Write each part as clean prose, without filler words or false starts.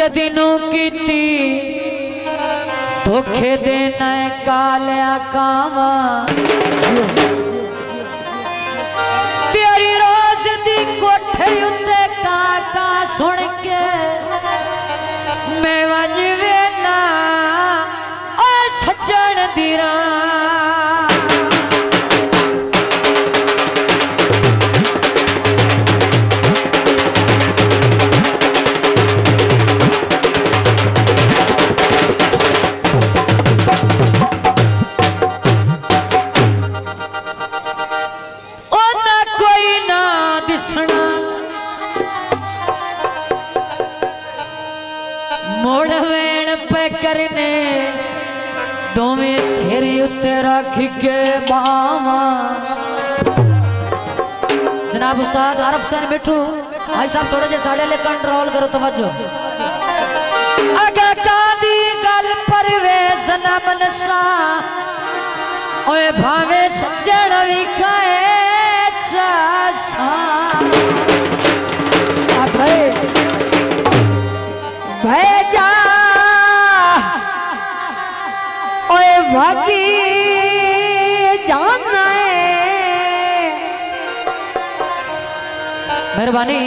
के दिनों की ती धोखे देना कालिया कामा तेरी रोज दी कोठे उत्ते काका सुन के मैं वजवे ना ओ सज्जन दीरा करने दोवें सिर उत्ते रख के बावा जनाब उस्ताद आरफ हुसैन बिट्टू भाई साहब थोड़े जे साड़े ले कंट्रोल करो तवज्जो अगे कादी गल परवेज न मनसा ओए भावे सज्जन विखाए चासा भेजा भागी जाना है मेहरबानी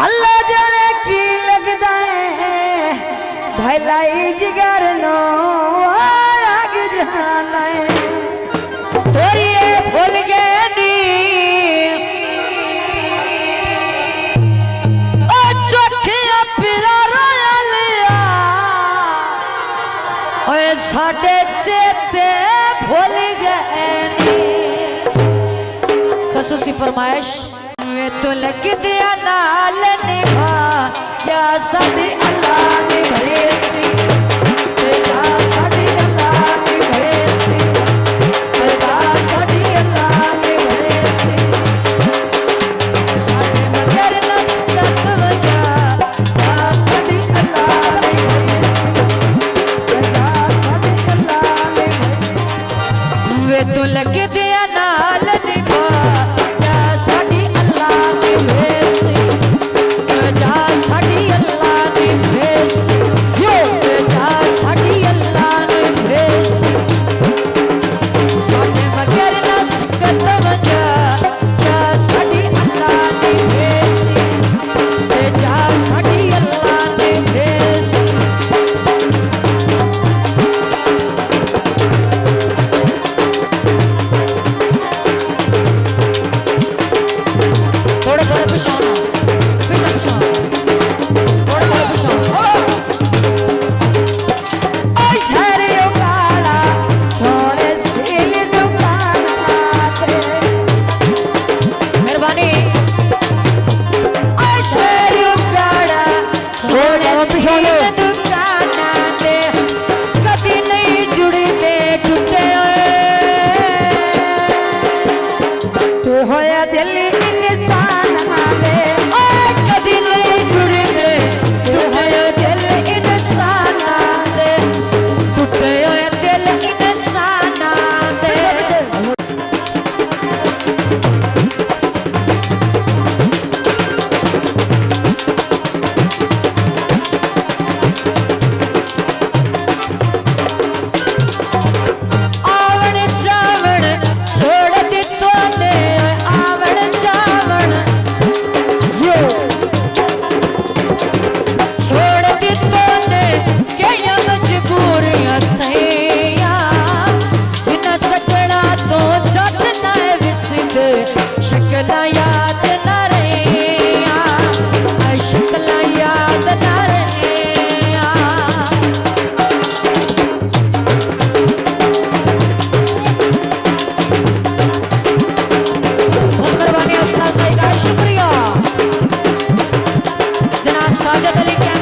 अल्लाह जड़े की लगता है भलाई जिगर नो आग जाना है तेरी भूल गए साडे चेते भूल गए खसूसी फरमाइश वे तो लग दिया नाल निभा या साडी अल्लाह ने भरेसी या साडी अल्लाह ने भरेसी या साडी अल्लाह ने भरेसी साडे मगर नसरत वजा या साडी अल्लाह ने वे तो लग दिया नाल निभा जा साडी अल्लाह ने भेसी जा साडी अल्लाह ने भेसी जो जा साडी अल्लाह ने भेसी साडे मगर ना सकत वजा जा साडी अल्लाह ने भेसी जा साडी अल्लाह ने भेसी साजद अली